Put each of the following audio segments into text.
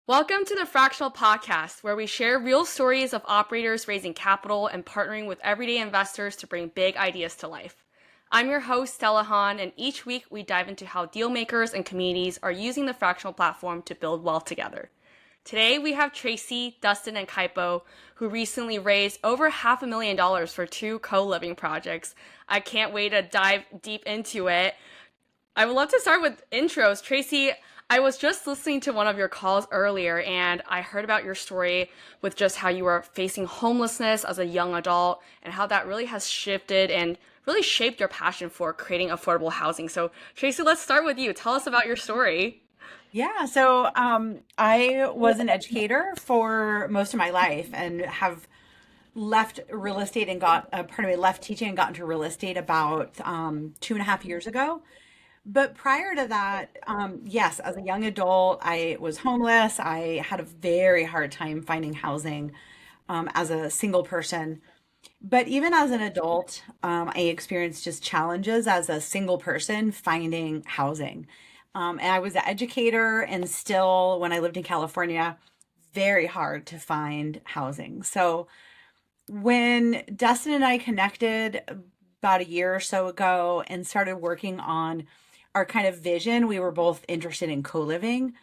Welcome to the Fractional Podcast, where we share real stories of operators raising capital and partnering with everyday investors to bring big ideas to life. I'm your host, Stella Hahn, and each week we dive into how deal makers and communities are using the Fractional platform to build wealth together. Today we have Tracy, Dustin, and Kypo, who recently raised over $500,000 for 2 co-living projects. I can't wait to dive deep into it. I would love to start with intros. Tracy, I was just listening to one of your calls earlier and I heard about your story with just how you were facing homelessness as a young adult and how that really has shifted and really shaped your passion for creating affordable housing. So Tracy, let's start with you. Tell us about your story. Yeah, so I was an educator for most of my life and have left real estate and left teaching and got into real estate about 2.5 years ago. But prior to that, yes, as a young adult, I was homeless. I had a very hard time finding housing as a single person. But even as an adult, I experienced just challenges as a single person finding housing. And I was an educator, and still, when I lived in California, very hard to find housing. So when Dustin and I connected about a year or so ago and started working on our kind of vision, we were both interested in co-living,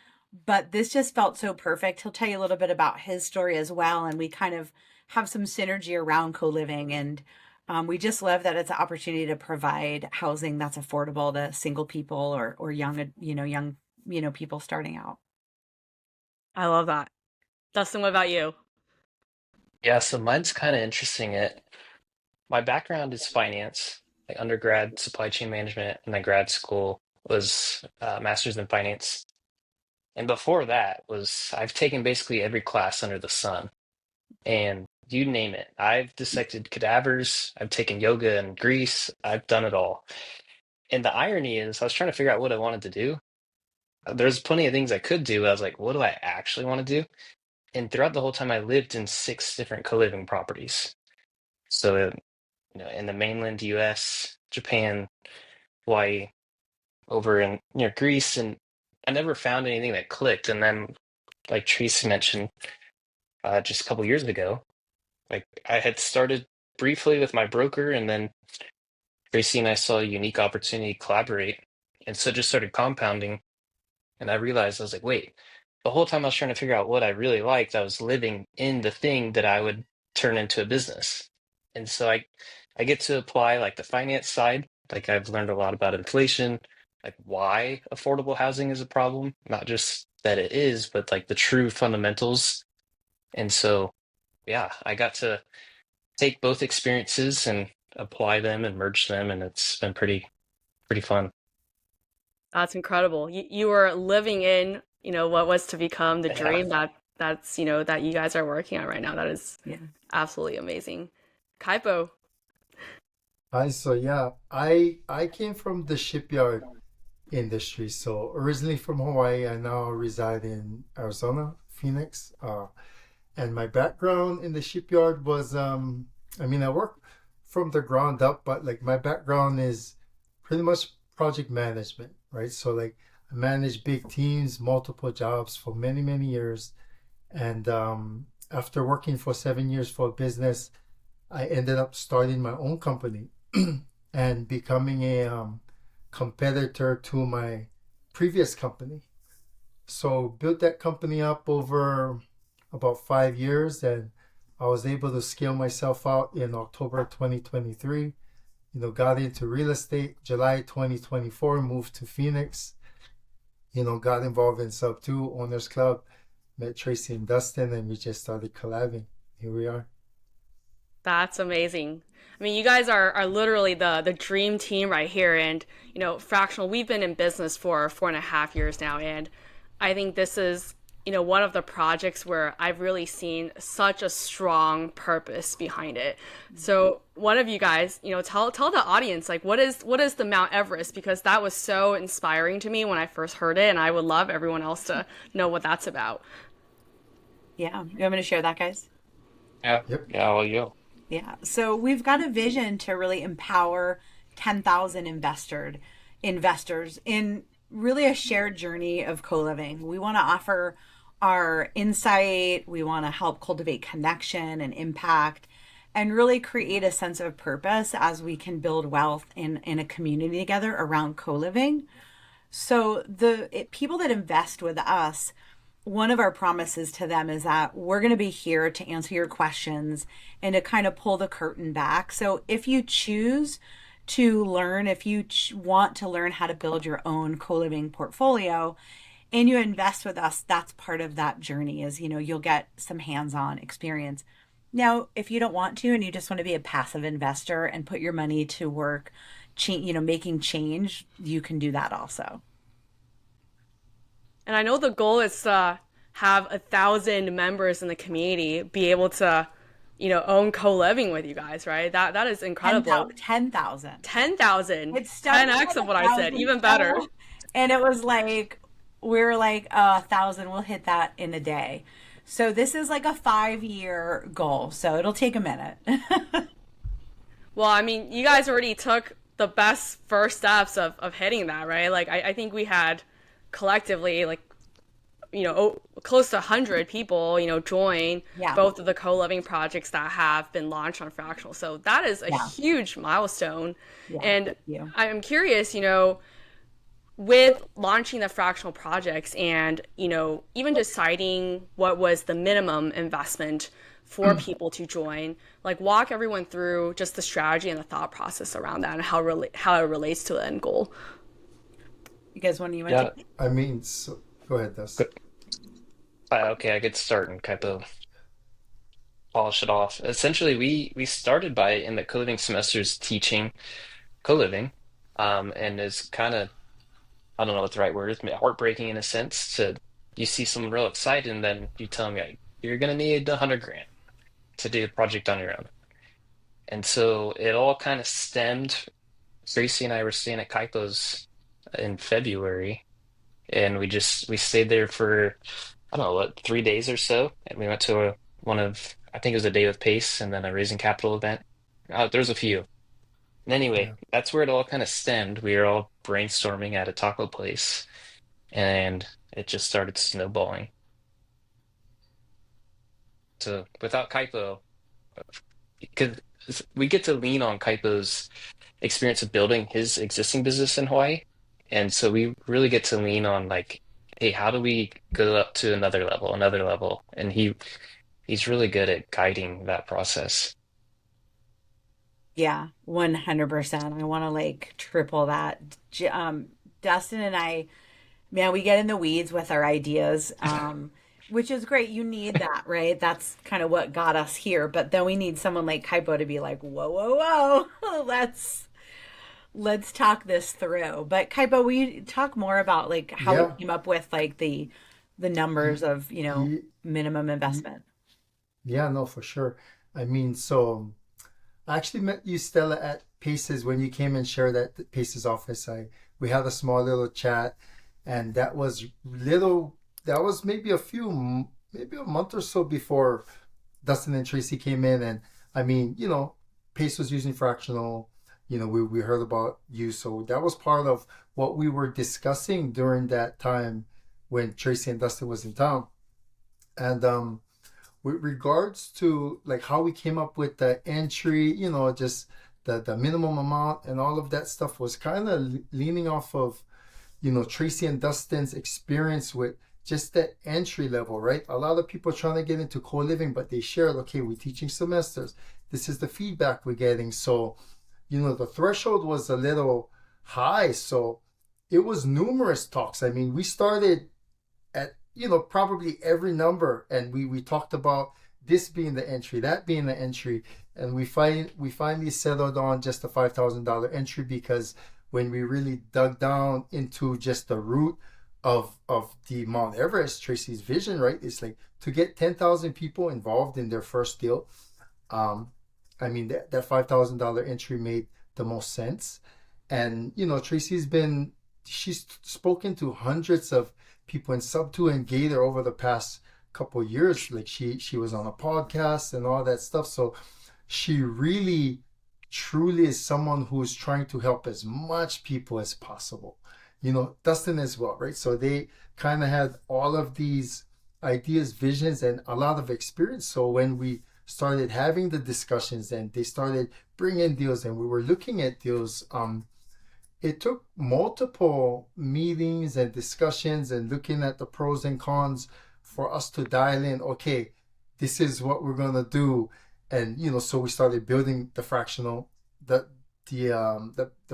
but this just felt so perfect. He'll tell you a little bit about his story as well, and we kind of have some synergy around co-living, and we just love that it's an opportunity to provide housing that's affordable to single people or young people starting out. I love that. Dustin, what about you? Yeah, so mine's kind of interesting. My background is finance, like undergrad supply chain management, and then grad school was master's in finance. And before that was I've taken basically every class under the sun, and you name it. I've dissected cadavers, I've taken yoga in Greece, I've done it all. And the irony is, I was trying to figure out what I wanted to do. There's plenty of things I could do. I was like, what do I actually want to do? And throughout the whole time, I lived in 6 different co-living properties. So in the mainland US, Japan, Hawaii, over in Greece, and I never found anything that clicked. And then, like Tracy mentioned, just a couple years ago, like I had started briefly with my broker, and then Tracy and I saw a unique opportunity to collaborate, and so just started compounding. And I realized I was like, wait, the whole time I was trying to figure out what I really liked, I was living in the thing that I would turn into a business. And so I get to apply like the finance side. Like I've learned a lot about inflation, like why affordable housing is a problem, not just that it is, but like the true fundamentals. And so, yeah, I got to take both experiences and apply them and merge them, and it's been pretty fun. That's incredible. You were living in, what was to become the Yeah. dream that you guys are working on right now. That is Yeah. absolutely amazing. Kaipo. Hi, so yeah, I came from the shipyard industry. So originally from Hawaii, I now reside in Arizona, Phoenix. And my background in the shipyard was, I work from the ground up, but like my background is pretty much project management, right? So like I manage big teams, multiple jobs for many, many years. And after working for 7 years for a business, I ended up starting my own company and becoming a competitor to my previous company. So built that company up over about 5 years, and I was able to scale myself out in October 2023. Got into real estate July 2024, moved to Phoenix. Got involved in Sub 2 Owners Club, met Tracy and Dustin, and we just started collabing. Here we are. That's amazing. I mean, you guys are literally the dream team right here. And, Fractional, we've been in business for 4.5 years now. And I think this is, one of the projects where I've really seen such a strong purpose behind it. So one of you guys, tell the audience, like, what is the Mount Everest? Because that was so inspiring to me when I first heard it. And I would love everyone else to know what that's about. Yeah. You want me to share that, guys? Yeah. Yep. Yeah, well, you. Yeah. So we've got a vision to really empower 10,000 investors in really a shared journey of co-living. We want to offer our insight. We want to help cultivate connection and impact and really create a sense of purpose as we can build wealth in a community together around co-living. So people that invest with us, one of our promises to them is that we're going to be here to answer your questions and to kind of pull the curtain back. So if you choose to learn, if you want to learn how to build your own co-living portfolio and you invest with us, that's part of that journey is, you'll get some hands-on experience. Now, if you don't want to and you just want to be a passive investor and put your money to work, making change, you can do that also. And I know the goal is to have 1,000 members in the community be able to, own co-living with you guys, right? That is incredible. 10,000. 10,000. It's 10x of what I said, even better. And it was like, we're like 1,000, we'll hit that in a day. So this is like a 5-year goal. So it'll take a minute. Well, I mean, you guys already took the best first steps of hitting that, right? Like, I think we had collectively, like, close to 100 people, join both of the co-living projects that have been launched on Fractional. So that is a huge milestone. Yeah, and I'm curious, with launching the Fractional projects and, even deciding what was the minimum investment for people to join, like walk everyone through just the strategy and the thought process around that and how it relates to the end goal. You guys want to? Yeah, I mean, go ahead, Dustin. Okay, I could start and Kaipo polish it off. Essentially, we started by in the co-living semesters teaching co-living, and it's kind of, I don't know what the right word is, heartbreaking in a sense. You see someone real excited, and then you tell them, like, you're gonna need $100,000 to do the project on your own. And so it all kind of stemmed. Tracy and I were staying at Kaipo's in February, and we stayed there for, I don't know, 3 days or so, and we went to I think it was a day with Pace and then a raising capital event. There's a few. And anyway, that's where it all kind of stemmed. We were all brainstorming at a taco place, and it just started snowballing. So without Kypo, because we get to lean on Kaipo's experience of building his existing business in Hawaii. And so we really get to lean on, like, hey, how do we go up to another level? And he's really good at guiding that process. Yeah, 100%. I want to like triple that. Dustin and I, man, we get in the weeds with our ideas, which is great. You need that, right? That's kind of what got us here. But then we need someone like Kypo to be like, whoa, let's talk this through. But Kypo, will you talk more about like how we came up with like the numbers of, minimum investment? Yeah, no, for sure. I mean, so I actually met you, Stella, at Pace's when you came and shared at Pace's office. We had a small little chat, and that was maybe a month or so before Dustin and Tracy came in. And I mean, Pace was using Fractional. We heard about you, so that was part of what we were discussing during that time when Tracy and Dustin was in town. And with regards to like how we came up with the entry, just the minimum amount and all of that stuff was kind of leaning off of, Tracy and Dustin's experience with just the entry level, right? A lot of people trying to get into co-living, but they share, okay, we're teaching semesters. This is the feedback we're getting. So, the threshold was a little high. So it was numerous talks. I mean, we started at, probably every number, and we talked about this being the entry, that being the entry. And we finally settled on just a $5,000 entry, because when we really dug down into just the root of the Mount Everest, Tracy's vision, right? It's like to get 10,000 people involved in their first deal. I mean, that $5,000 entry made the most sense. And, she's spoken to hundreds of people in Sub2 and Gator over the past couple of years. Like she was on a podcast and all that stuff. So she really, truly is someone who is trying to help as much people as possible. Dustin as well, right? So they kind of had all of these ideas, visions, and a lot of experience. So when we started having the discussions and they started bringing deals and we were looking at deals, it took multiple meetings and discussions and looking at the pros and cons for us to dial in, okay, this is what we're going to do. And, so we started building the fractional, the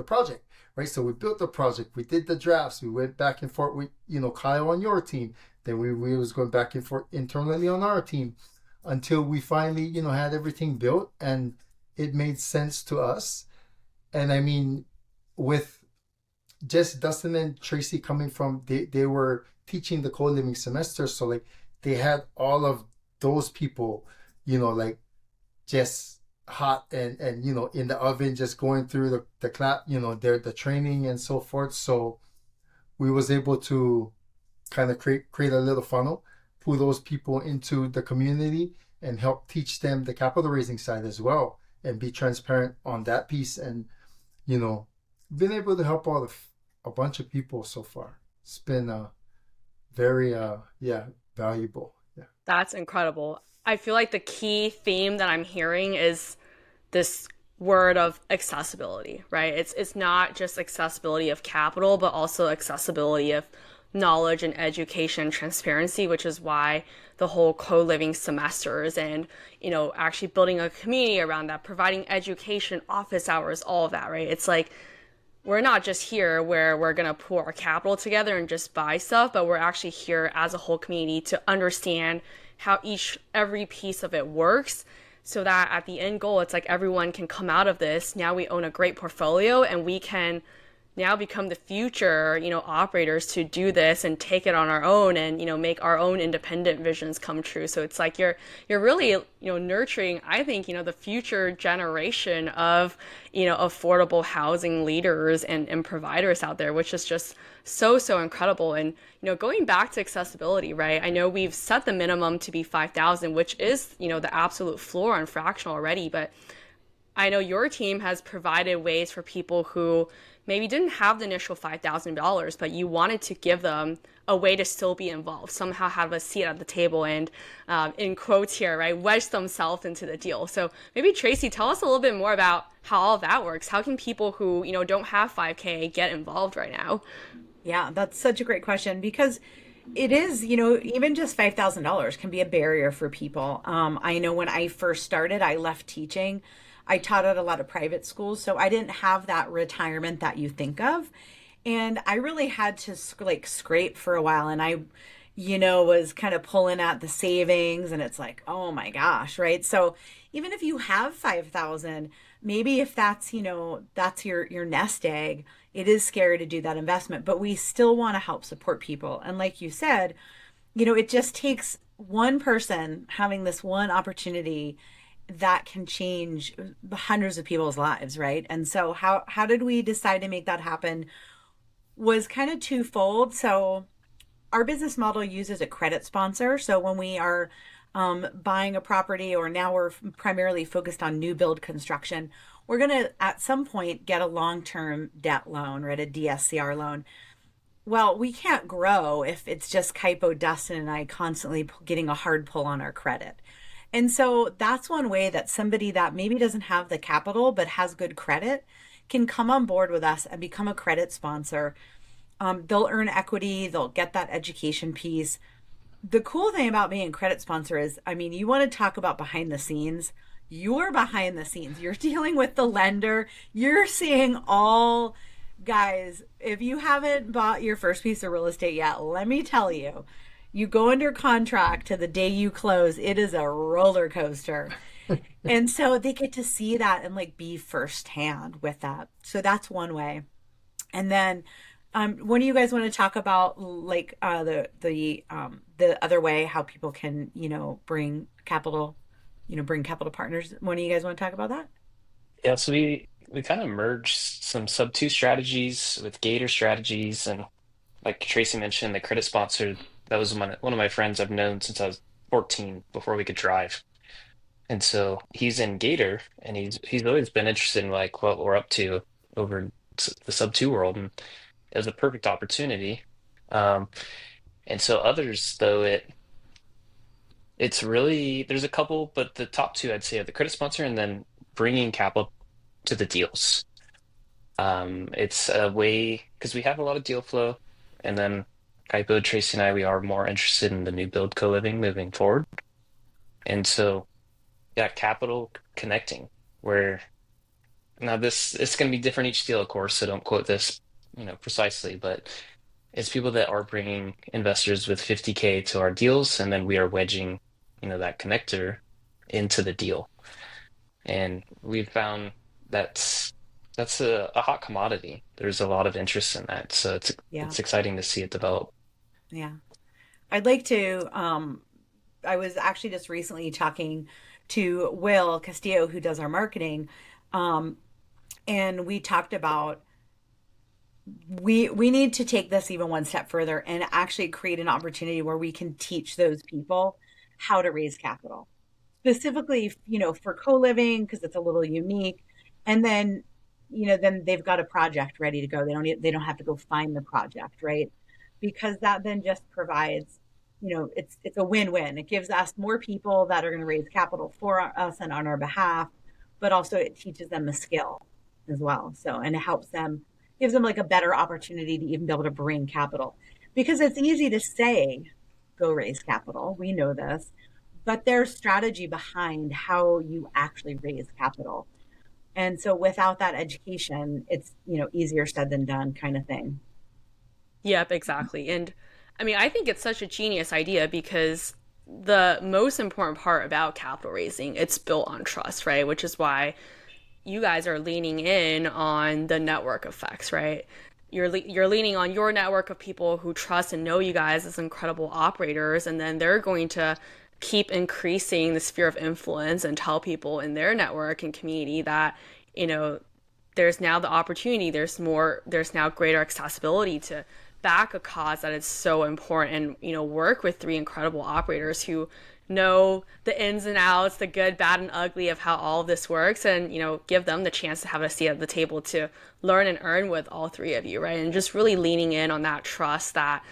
project, right? So we built the project, we did the drafts, we went back and forth with, Kyle on your team. Then we was going back and forth internally on our team until we finally, had everything built and it made sense to us. And I mean, with just Dustin and Tracy coming from, they were teaching the co-living semester. So like they had all of those people, like just hot and in the oven, just going through the class, the training and so forth. So we was able to kind of create a little funnel, pull those people into the community and help teach them the capital raising side as well and be transparent on that piece. And, been able to help out a bunch of people so far. It's been very, valuable. Yeah. That's incredible. I feel like the key theme that I'm hearing is this word of accessibility, right? It's not just accessibility of capital, but also accessibility of knowledge and education, transparency, which is why the whole co-living semesters and, actually building a community around that, providing education, office hours, all of that, right? It's like, we're not just here where we're going to pool our capital together and just buy stuff, but we're actually here as a whole community to understand how every piece of it works, so that at the end goal, it's like everyone can come out of this. Now we own a great portfolio and we can now become the future, operators to do this and take it on our own and, make our own independent visions come true. So it's like you're really, nurturing, I think, the future generation of, affordable housing leaders and providers out there, which is just so incredible. And, going back to accessibility, right? I know we've set the minimum to be 5,000, which is, the absolute floor on fractional already, but I know your team has provided ways for people who maybe didn't have the initial $5,000, but you wanted to give them a way to still be involved, somehow have a seat at the table and, in quotes here, right, wedge themselves into the deal. So maybe Tracy, tell us a little bit more about how all that works. How can people who, don't have 5K get involved right now? Yeah, that's such a great question because it is, even just $5,000 can be a barrier for people. I know when I first started, I left teaching. I taught at a lot of private schools, so I didn't have that retirement that you think of. And I really had to scrape for a while. And I, was kind of pulling at the savings and it's like, oh my gosh, right? So even if you have 5,000, maybe if that's, that's your nest egg, it is scary to do that investment, but we still want to help support people. And like you said, it just takes one person having this one opportunity that can change hundreds of people's lives, right? And so how did we decide to make that happen was kind of twofold. So our business model uses a credit sponsor. So when we are buying a property, or now we're primarily focused on new build construction, we're going to at some point get a long-term debt loan, right? A DSCR loan. Well, we can't grow if it's just Kaipo, Dustin, and I constantly getting a hard pull on our credit. And so that's one way that somebody that maybe doesn't have the capital but has good credit can come on board with us and become a credit sponsor. They'll earn equity, they'll get that education piece. The cool thing about being a credit sponsor is, you want to talk about behind the scenes. You're behind the scenes. You're dealing with the lender. You're seeing all, guys, if you haven't bought your first piece of real estate yet, let me tell you, you go under contract to the day you close, it is a roller coaster. And so they get to see that and be firsthand with that. So that's one way. And then when do you guys want to talk about the other way, how people can, bring capital partners? When do you guys want to talk about that? Yeah, so we kind of merged some sub two strategies with Gator strategies, and like Tracy mentioned, the credit sponsor, that was one of my friends I've known since I was 14, before we could drive. And so he's in Gator, and he's always been interested in what we're up to over the sub two world, and it was a perfect opportunity. And so others, though, It's really, there's a couple, but the top two I'd say are the credit sponsor and then bringing capital to the deals. It's a way because we have a lot of deal flow, and then Kaipo, Tracy, and I, we are more interested in the new build co-living moving forward. And so, yeah, capital connecting, where now this it's going to be different each deal, of course, so don't quote this, precisely, but it's people that are bringing investors with 50K to our deals, and then we are wedging, that connector into the deal. And we've found that's a hot commodity. There's a lot of interest in that, so Yeah. it's exciting to see it develop. Yeah. I'd like to, I was actually just recently talking to Will Castillo, who does our marketing. And we talked about we need to take this even one step further and actually create an opportunity where we can teach those people how to raise capital, specifically, for co-living, because it's a little unique. And then, then they've got a project ready to go. They don't have to go find the project, right? Because that then just provides, it's a win-win. It gives us more people that are going to raise capital for us and on our behalf, but also it teaches them a skill as well. So, and it helps them, gives them like a better opportunity to even be able to bring capital, because it's easy to say, go raise capital. We know this, but there's strategy behind how you actually raise capital. And so without that education, it's, easier said than done kind of thing. Yep, exactly. And I mean, I think it's such a genius idea because the most important part about capital raising, it's built on trust, right? Which is why you guys are leaning in on the network effects, right? You're leaning on your network of people who trust and know you guys as incredible operators, and then they're going to keep increasing the sphere of influence and tell people in their network and community that, there's now the opportunity, there's now greater accessibility to back a cause that is so important, and work with three incredible operators who know the ins and outs, the good, bad, and ugly of how all of this works, and give them the chance to have a seat at the table to learn and earn with all three of you, right? And just really leaning in on that trust, that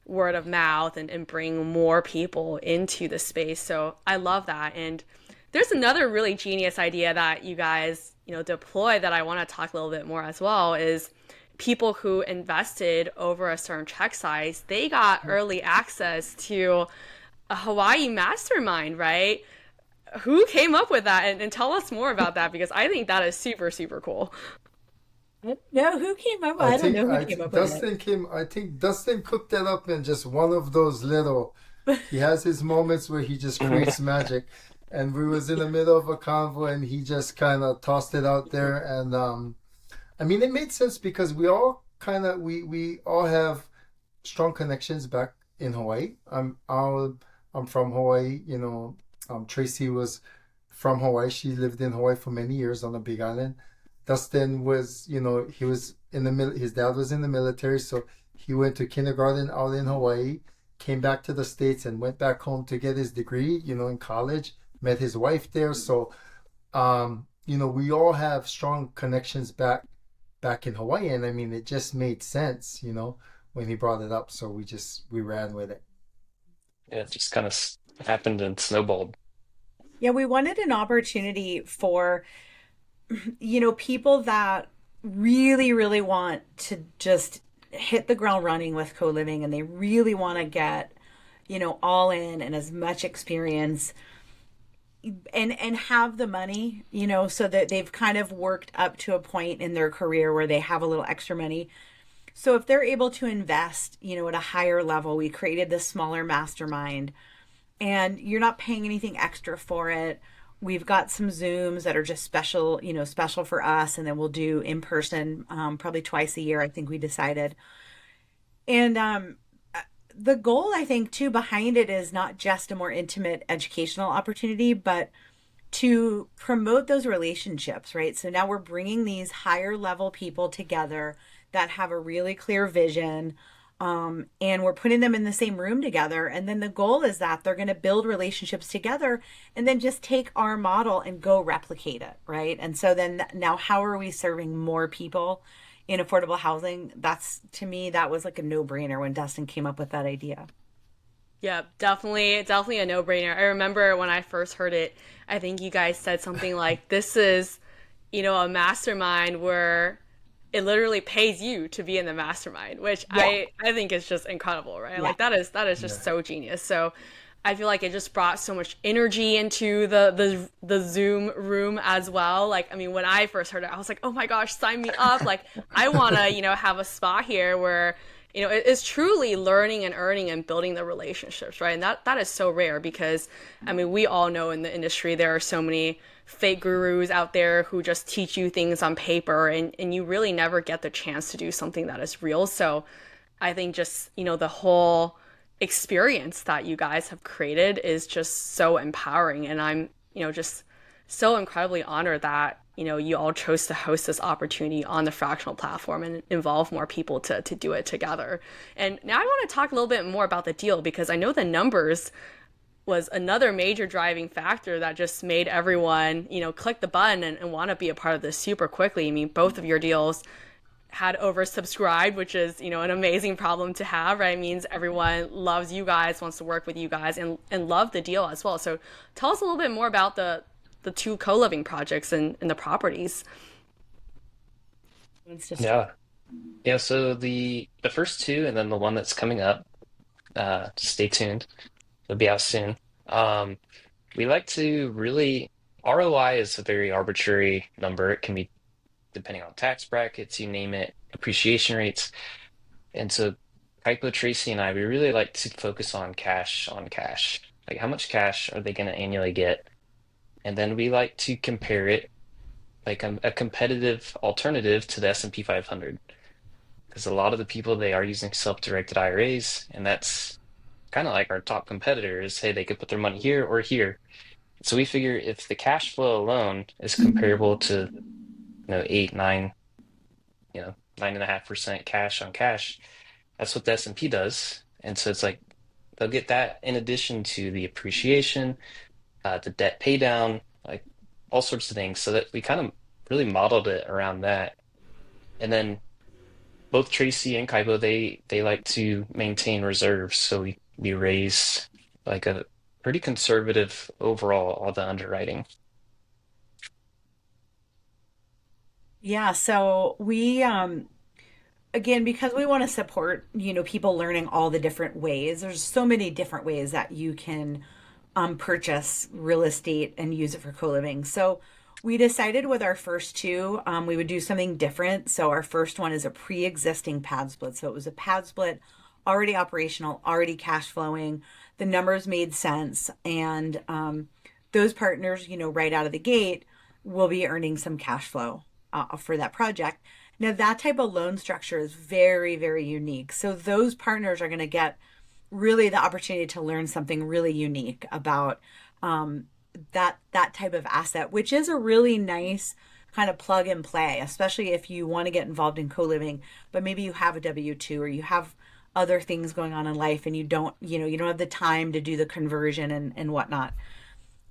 word of mouth, and bring more people into the space. So I love that. And there's another really genius idea that you guys deploy that I want to talk a little bit more as well, is people who invested over a certain check size, they got early access to a Hawaii Mastermind, right? Who came up with that? And tell us more about that, because I think that is super, super cool. No, who came up? I don't know who came up with it. I think Dustin cooked that up in just one of those little, he has his moments where he just creates magic. And we was in the middle of a convo and he just kind of tossed it out there. And I mean, it made sense because we all we all have strong connections back in Hawaii. I'm from Hawaii, Tracy was from Hawaii. She lived in Hawaii for many years on the Big Island. Dustin was, he was his dad was in the military, so he went to kindergarten out in Hawaii, came back to the States and went back home to get his degree, in college, met his wife there. So, we all have strong connections back in Hawaii. And I mean, it just made sense, when he brought it up. So we ran with it. Yeah, it just kind of happened and snowballed. Yeah, we wanted an opportunity for, people that really, really want to just hit the ground running with co-living, and they really want to get, all in and as much experience and have the money, so that they've kind of worked up to a point in their career where they have a little extra money. So if they're able to invest, at a higher level, we created this smaller mastermind, and you're not paying anything extra for it. We've got some Zooms that are just special, special for us. And then we'll do in person, probably twice a year, I think we decided. And the goal, I think, too, behind it is not just a more intimate educational opportunity, but to promote those relationships, right? So now we're bringing these higher level people together that have a really clear vision, and we're putting them in the same room together. And then the goal is that they're going to build relationships together and then just take our model and go replicate it, right? And so then now how are we serving more people in affordable housing? To me, that was like a no-brainer when Dustin came up with that idea. Yeah, definitely a no-brainer. I remember when I first heard it, I think you guys said something like, "This is, a mastermind where it literally pays you to be in the mastermind," which Yeah. I think is just incredible, right? Yeah. Like that is Yeah. just so genius. So I feel like it just brought so much energy into the Zoom room as well. Like, I mean, when I first heard it, I was like, "Oh my gosh, sign me up." Like, I want to, have a spot here where it's truly learning and earning and building the relationships, right? And that is so rare because, I mean, we all know in the industry there are so many fake gurus out there who just teach you things on paper, and you really never get the chance to do something that is real. So I think just, the whole experience that you guys have created is just so empowering. And I'm, just so incredibly honored that, you all chose to host this opportunity on the Fractional platform and involve more people to do it together. And now I want to talk a little bit more about the deal because I know the numbers was another major driving factor that just made everyone, click the button and want to be a part of this super quickly. I mean, both of your deals had oversubscribed, which is, an amazing problem to have, right? It means everyone loves you guys, wants to work with you guys, and love the deal as well. So tell us a little bit more about the two co-living projects and the properties. It's just Yeah. Yeah, so the first two and then the one that's coming up, stay tuned. It'll be out soon. Um, we like to really ROI is a very arbitrary number. It can be depending on tax brackets, you name it, appreciation rates. And so Kaipo, Tracy, and I, we really like to focus on cash on cash. Like how much cash are they going to annually get? And then we like to compare it like a competitive alternative to the S&P 500. Because a lot of the people, they are using self-directed IRAs, and that's kind of like our top competitor is, hey, they could put their money here or here. So we figure if the cash flow alone is comparable to, 8, 9, 9.5% cash on cash, that's what the S&P does. And so it's like they'll get that in addition to the appreciation, the debt pay down, like all sorts of things. So that we kind of really modeled it around that. And then both Tracy and Kaipo, they like to maintain reserves. So we raise like a pretty conservative overall all the underwriting. yeah. So we again, because we want to support, people learning all the different ways. There's so many different ways that you can purchase real estate and use it for co-living. So we decided with our first two, we would do something different. So our first one is a pre-existing pad split. So it was a pad split, already operational, already cash flowing. The numbers made sense, and those partners, right out of the gate, will be earning some cash flow for that project. Now, that type of loan structure is very, very unique. So those partners are going to get really the opportunity to learn something really unique about that type of asset, which is a really nice kind of plug and play, especially if you want to get involved in co-living, but maybe you have a W-2 or you have other things going on in life and you don't have the time to do the conversion and whatnot.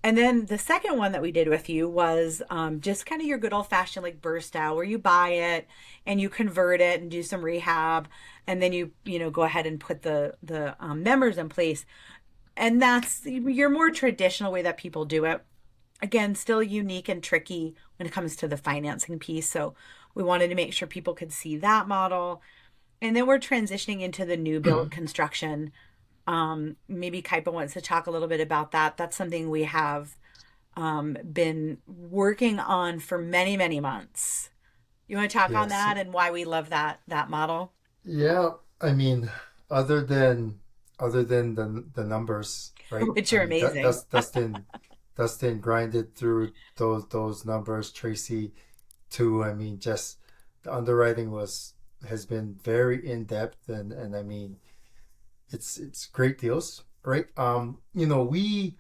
And then the second one that we did with you was just kind of your good old fashioned like burst out where you buy it and you convert it and do some rehab, and then you go ahead and put the members in place. And that's your more traditional way that people do it. Again, still unique and tricky when it comes to the financing piece. So we wanted to make sure people could see that model. And then we're transitioning into the new build construction. Maybe Kaipo wants to talk a little bit about that. That's something we have been working on for many, many months. You want to talk on Yes. that and why we love that model? Yeah, I mean, other than the numbers, right? Which I are mean, amazing. Dustin grinded through those numbers. Tracy too. I mean, just the underwriting has been very in depth, and I mean, it's great deals, right? We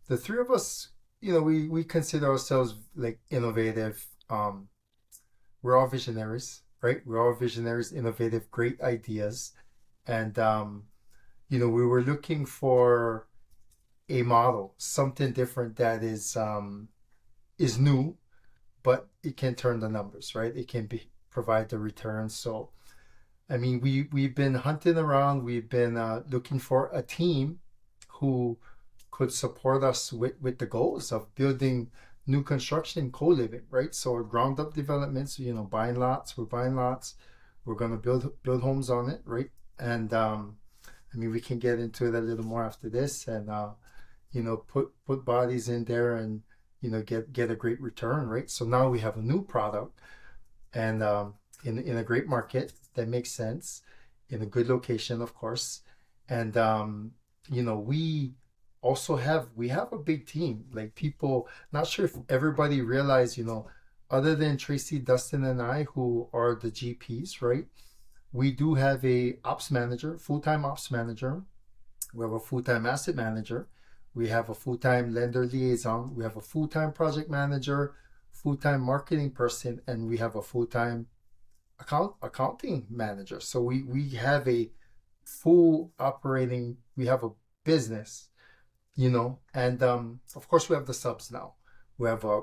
the three of us, we consider ourselves like innovative. We're all visionaries, right? We're all visionaries, innovative, great ideas. And, we were looking for a model, something different that is new, but it can turn the numbers, right? It can provide the returns. So, I mean, we've been hunting around. We've been looking for a team who could support us with the goals of building new construction, co-living, right? So ground up developments, buying lots, we're buying lots, we're going to build homes on it, right? And I mean, we can get into it a little more after this, and put bodies in there, and get a great return, right? So now we have a new product, and in a great market that makes sense, in a good location, of course. And we also have a big team, like people. Not sure if everybody realize, other than Tracy, Dustin, and I, who are the GPs, right? We do have a ops manager, full-time ops manager. We have a full-time asset manager. We have a full-time lender liaison. We have a full-time project manager, full-time marketing person, and we have a full-time accounting manager. So we have a full operating, we have a business, and of course we have the subs now. We have a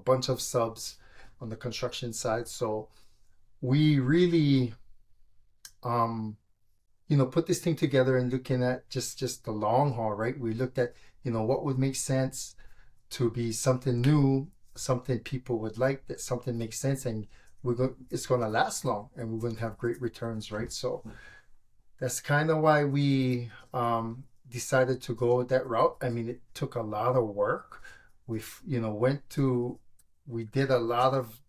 bunch of subs on the construction side. So we really put this thing together and looking at just the long haul, right? We looked at, what would make sense to be something new, something people would like, that something makes sense, and it's going to last long, and we're going to have great returns, right? So that's kind of why we decided to go that route. I mean, it took a lot of work. We did a lot of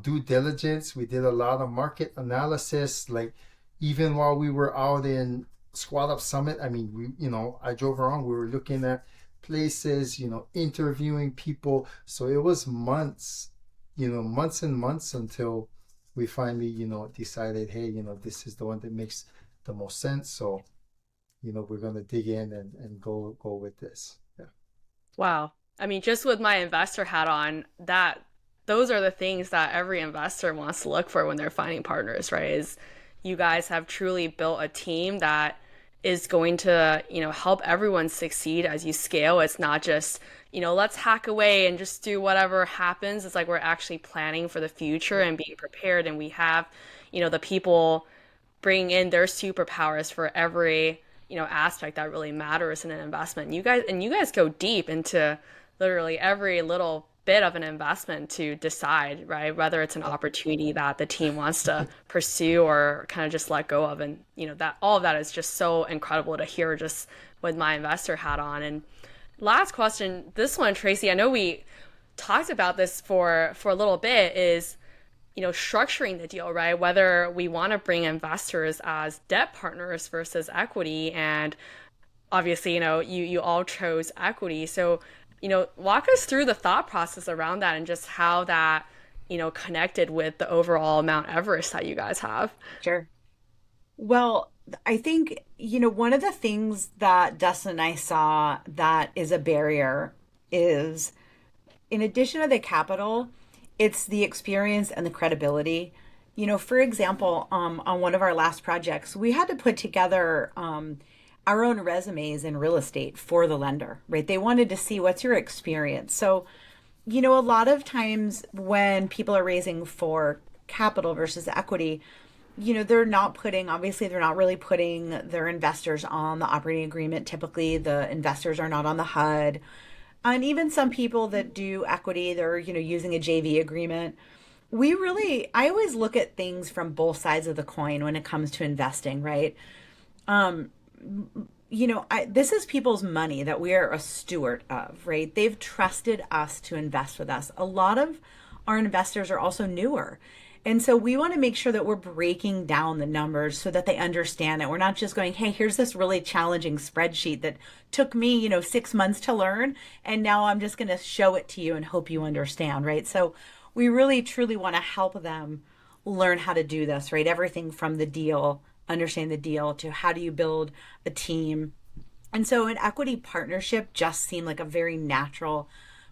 due diligence. We did a lot of market analysis. Like, even while we were out in Squat Up Summit, I mean, I drove around, we were looking at places, interviewing people. So it was months and months until we finally, decided, hey, this is the one that makes the most sense. So, we're going to dig in and go with this. Yeah. Wow. I mean, just with my investor hat on, those are the things that every investor wants to look for when they're finding partners, right? Is you guys have truly built a team that is going to, help everyone succeed as you scale. It's not just, let's hack away and just do whatever happens. It's like we're actually planning for the future and being prepared. And we have, the people bringing in their superpowers for every, aspect that really matters in an investment. You guys go deep into literally every little bit of an investment to decide, right, whether it's an opportunity that the team wants to pursue or kind of just let go of. And that all of that is just so incredible to hear, just with my investor hat on. And last question, this one, Tracy, I know we talked about this for a little bit, is structuring the deal, right? Whether we want to bring investors as debt partners versus equity. And obviously, you all chose equity. So walk us through the thought process around that and just how that, connected with the overall Mount Everest that you guys have. Sure. Well, I think, one of the things that Dustin and I saw that is a barrier is, in addition to the capital, it's the experience and the credibility. For example, on one of our last projects, we had to put together our own resumes in real estate for the lender, right? They wanted to see, what's your experience? So, a lot of times when people are raising for capital versus equity, they're not really putting their investors on the operating agreement. Typically, the investors are not on the HUD. And even some people that do equity, they're, using a JV agreement. I always look at things from both sides of the coin when it comes to investing, right? This is people's money that we are a steward of, right? They've trusted us to invest with us. A lot of our investors are also newer. And so we want to make sure that we're breaking down the numbers so that they understand it. We're not just going, hey, here's this really challenging spreadsheet that took me, 6 months to learn, and now I'm just going to show it to you and hope you understand, right? So we really, truly want to help them learn how to do this, right? Everything from the deal, understand the deal, to how do you build a team. And so an equity partnership just seemed like a very natural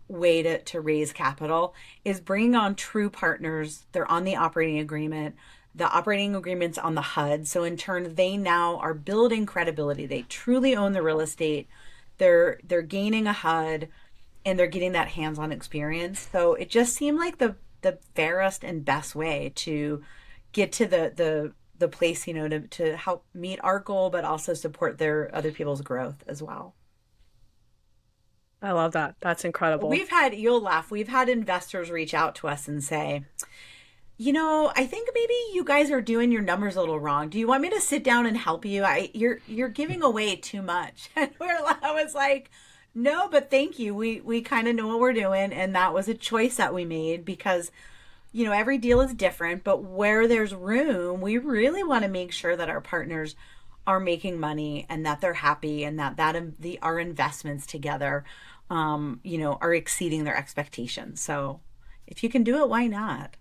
way to raise capital, is bringing on true partners. They're on the operating agreement. The operating agreement's on the HUD. So in turn, they now are building credibility. They truly own the real estate. They're gaining a HUD, and they're getting that hands-on experience. So it just seemed like the fairest and best way to get to the the place, to help meet our goal, but also support their other people's growth as well. I love that. That's incredible. You'll laugh, we've had investors reach out to us and say, I think maybe you guys are doing your numbers a little wrong. Do you want me to sit down and help you? You're giving away too much. And I was like, no, but thank you. We kind of know what we're doing. And that was a choice that we made because, every deal is different, but where there's room, we really want to make sure that our partners are making money and that they're happy and that our investments together, are exceeding their expectations. So if you can do it, why not?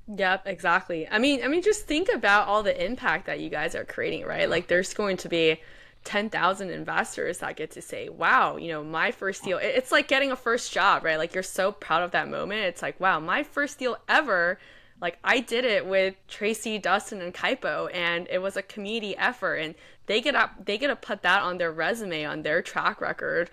Yep, exactly. I mean, just think about all the impact that you guys are creating, right? Like there's going to be 10,000 investors that get to say, wow, my first deal, it's like getting a first job, right? Like you're so proud of that moment. It's like, wow, my first deal ever, like I did it with Tracy, Dustin, and Kypo, and it was a community effort, and they get to put that on their resume, on their track record,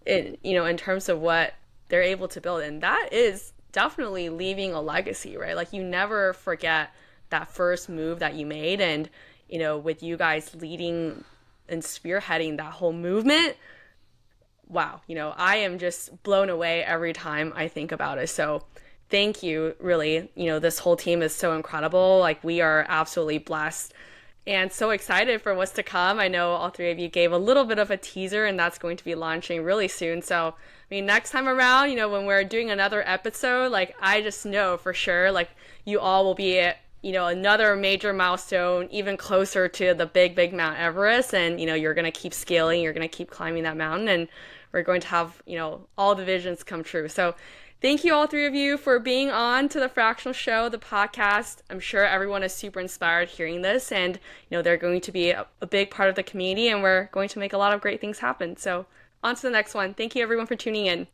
in terms of what they're able to build. And that is definitely leaving a legacy, right? Like you never forget that first move that you made. And, with you guys leading and spearheading that whole movement, wow, I am just blown away every time I think about it. So thank you, really. This whole team is so incredible. Like we are absolutely blessed and so excited for what's to come. I know all three of you gave a little bit of a teaser, and that's going to be launching really soon. So next time around, when we're doing another episode, like I just know for sure, like you all will be at, another major milestone, even closer to the big Mount Everest. And, you're going to keep scaling, you're going to keep climbing that mountain, and we're going to have, all the visions come true. So thank you all three of you for being on to the Fractional Show, the podcast. I'm sure everyone is super inspired hearing this, and, they're going to be a big part of the community, and we're going to make a lot of great things happen. So on to the next one. Thank you everyone for tuning in.